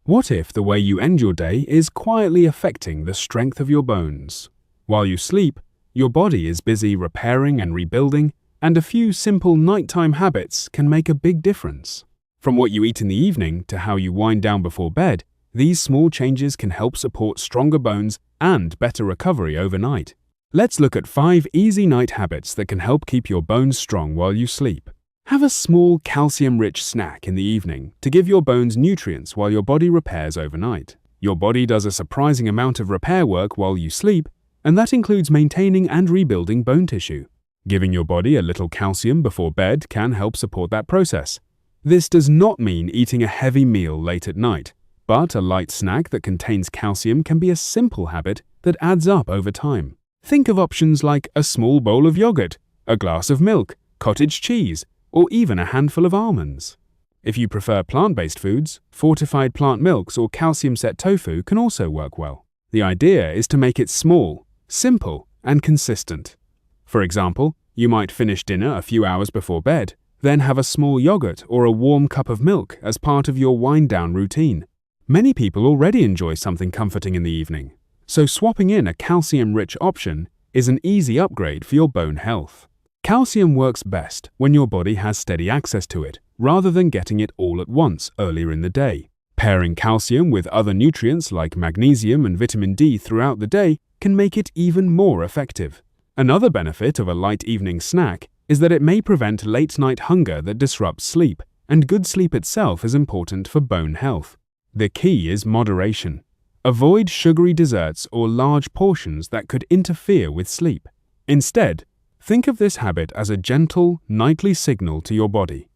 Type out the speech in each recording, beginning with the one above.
What if the way you end your day is quietly affecting the strength of your bones? While you sleep, your body is busy repairing and rebuilding, and a few simple nighttime habits can make a big difference. From what you eat in the evening to how you wind down before bed, these small changes can help support stronger bones and better recovery overnight. Let's look at 5 easy night habits that can help keep your bones strong while you sleep. Have a small calcium-rich snack in the evening to give your bones nutrients while your body repairs overnight. Your body does a surprising amount of repair work while you sleep, and that includes maintaining and rebuilding bone tissue. Giving your body a little calcium before bed can help support that process. This does not mean eating a heavy meal late at night, but a light snack that contains calcium can be a simple habit that adds up over time. Think of options like a small bowl of yogurt, a glass of milk, cottage cheese, or even a handful of almonds. If you prefer plant-based foods, fortified plant milks or calcium-set tofu can also work well. The idea is to make it small, simple, and consistent. For example, you might finish dinner a few hours before bed, then have a small yogurt or a warm cup of milk as part of your wind-down routine. Many people already enjoy something comforting in the evening, so swapping in a calcium-rich option is an easy upgrade for your bone health. Calcium works best when your body has steady access to it, rather than getting it all at once earlier in the day. Pairing calcium with other nutrients like magnesium and vitamin D throughout the day can make it even more effective. Another benefit of a light evening snack is that it may prevent late-night hunger that disrupts sleep, and good sleep itself is important for bone health. The key is moderation. Avoid sugary desserts or large portions that could interfere with sleep. Instead, think of this habit as a gentle, nightly signal to your body.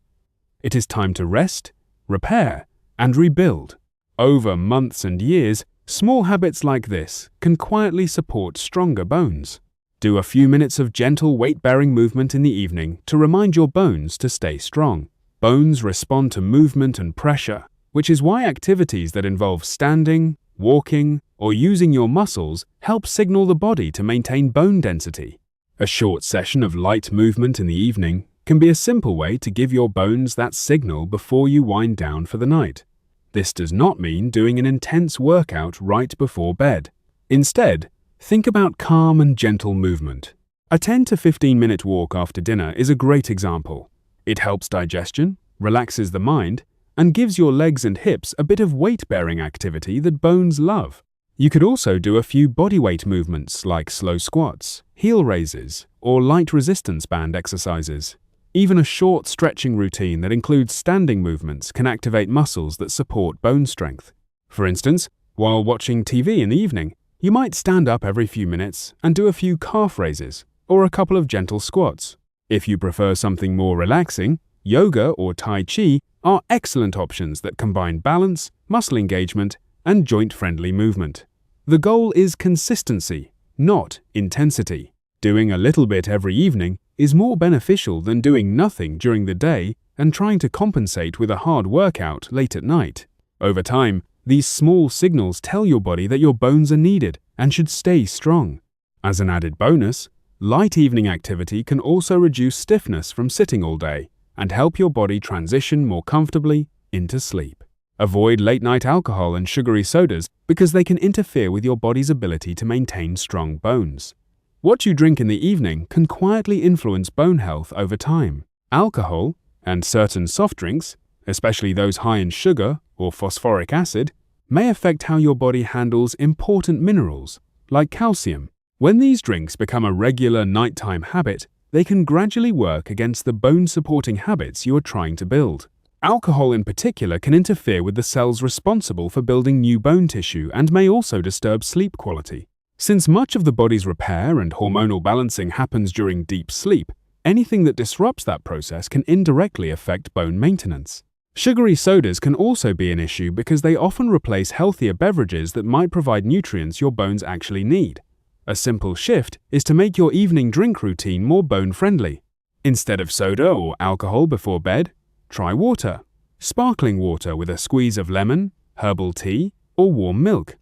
It is time to rest, repair, and rebuild. Over months and years, small habits like this can quietly support stronger bones. Do a few minutes of gentle weight-bearing movement in the evening to remind your bones to stay strong. Bones respond to movement and pressure, which is why activities that involve standing, walking, or using your muscles help signal the body to maintain bone density. A short session of light movement in the evening can be a simple way to give your bones that signal before you wind down for the night. This does not mean doing an intense workout right before bed. Instead, think about calm and gentle movement. A 10 to 15-minute walk after dinner is a great example. It helps digestion, relaxes the mind, and gives your legs and hips a bit of weight-bearing activity that bones love. You could also do a few bodyweight movements like slow squats, heel raises, or light resistance band exercises. Even a short stretching routine that includes standing movements can activate muscles that support bone strength. For instance, while watching TV in the evening, you might stand up every few minutes and do a few calf raises or a couple of gentle squats. If you prefer something more relaxing, yoga or Tai Chi are excellent options that combine balance, muscle engagement, and joint-friendly movement. The goal is consistency, not intensity. Doing a little bit every evening is more beneficial than doing nothing during the day and trying to compensate with a hard workout late at night. Over time, these small signals tell your body that your bones are needed and should stay strong. As an added bonus, light evening activity can also reduce stiffness from sitting all day and help your body transition more comfortably into sleep. Avoid late-night alcohol and sugary sodas because they can interfere with your body's ability to maintain strong bones. What you drink in the evening can quietly influence bone health over time. Alcohol and certain soft drinks, especially those high in sugar or phosphoric acid, may affect how your body handles important minerals, like calcium. When these drinks become a regular nighttime habit, they can gradually work against the bone-supporting habits you are trying to build. Alcohol in particular can interfere with the cells responsible for building new bone tissue and may also disturb sleep quality. Since much of the body's repair and hormonal balancing happens during deep sleep, anything that disrupts that process can indirectly affect bone maintenance. Sugary sodas can also be an issue because they often replace healthier beverages that might provide nutrients your bones actually need. A simple shift is to make your evening drink routine more bone-friendly. Instead of soda or alcohol before bed, try water. Sparkling water with a squeeze of lemon, herbal tea, or warm milk.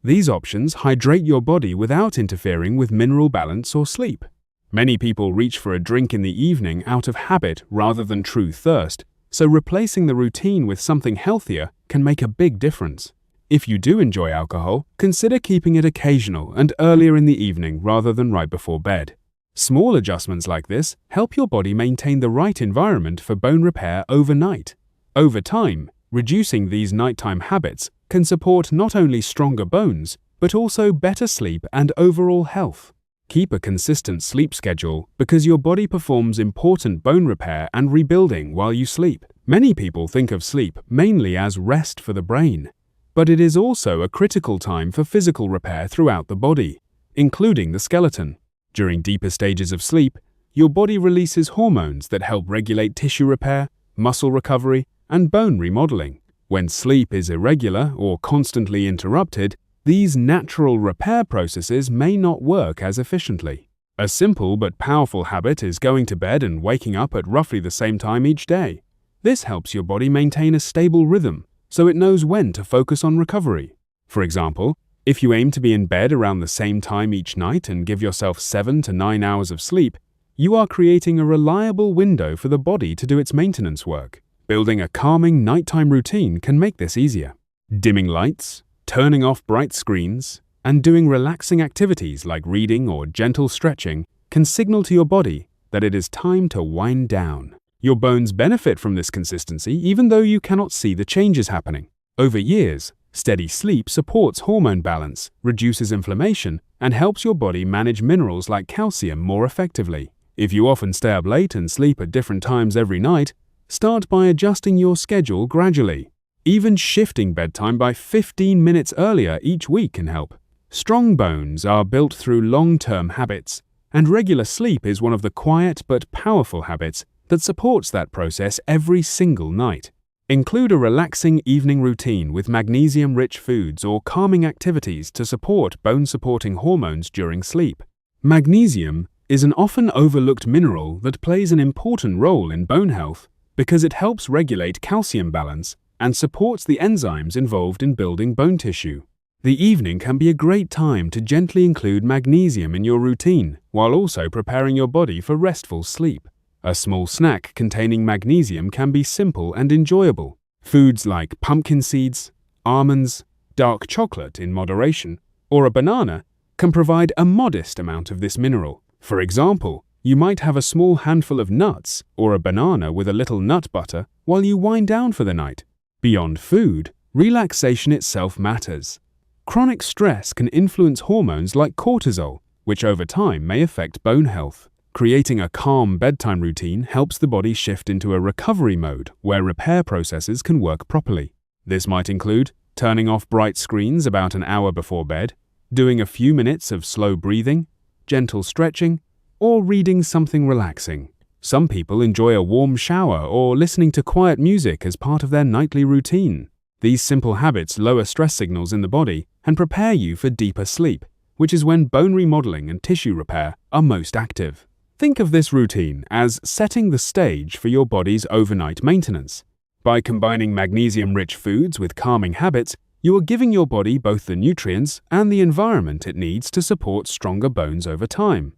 These options hydrate your body without interfering with mineral balance or sleep. Many people reach for a drink in the evening out of habit rather than true thirst, so replacing the routine with something healthier can make a big difference. If you do enjoy alcohol, consider keeping it occasional and earlier in the evening rather than right before bed. Small adjustments like this help your body maintain the right environment for bone repair overnight. Over time, reducing these nighttime habits can support not only stronger bones, but also better sleep and overall health. Keep a consistent sleep schedule because your body performs important bone repair and rebuilding while you sleep. Many people think of sleep mainly as rest for the brain, but it is also a critical time for physical repair throughout the body, including the skeleton. During deeper stages of sleep, your body releases hormones that help regulate tissue repair, muscle recovery, and bone remodeling. When sleep is irregular or constantly interrupted, these natural repair processes may not work as efficiently. A simple but powerful habit is going to bed and waking up at roughly the same time each day. This helps your body maintain a stable rhythm, so it knows when to focus on recovery. For example, if you aim to be in bed around the same time each night and give yourself 7 to 9 hours of sleep, you are creating a reliable window for the body to do its maintenance work. Building a calming nighttime routine can make this easier. Dimming lights, turning off bright screens, and doing relaxing activities like reading or gentle stretching can signal to your body that it is time to wind down. Your bones benefit from this consistency even though you cannot see the changes happening. Over years, steady sleep supports hormone balance, reduces inflammation, and helps your body manage minerals like calcium more effectively. If you often stay up late and sleep at different times every night, start by adjusting your schedule gradually. Even shifting bedtime by 15 minutes earlier each week can help. Strong bones are built through long-term habits, and regular sleep is one of the quiet but powerful habits that supports that process every single night. Include a relaxing evening routine with magnesium-rich foods or calming activities to support bone-supporting hormones during sleep. Magnesium is an often overlooked mineral that plays an important role in bone health because it helps regulate calcium balance and supports the enzymes involved in building bone tissue. The evening can be a great time to gently include magnesium in your routine while also preparing your body for restful sleep. A small snack containing magnesium can be simple and enjoyable. Foods like pumpkin seeds, almonds, dark chocolate in moderation, or a banana can provide a modest amount of this mineral. For example, you might have a small handful of nuts or a banana with a little nut butter while you wind down for the night. Beyond food, relaxation itself matters. Chronic stress can influence hormones like cortisol, which over time may affect bone health. Creating a calm bedtime routine helps the body shift into a recovery mode where repair processes can work properly. This might include turning off bright screens about an hour before bed, doing a few minutes of slow breathing, gentle stretching, or reading something relaxing. Some people enjoy a warm shower or listening to quiet music as part of their nightly routine. These simple habits lower stress signals in the body and prepare you for deeper sleep, which is when bone remodeling and tissue repair are most active. Think of this routine as setting the stage for your body's overnight maintenance. By combining magnesium-rich foods with calming habits, you are giving your body both the nutrients and the environment it needs to support stronger bones over time.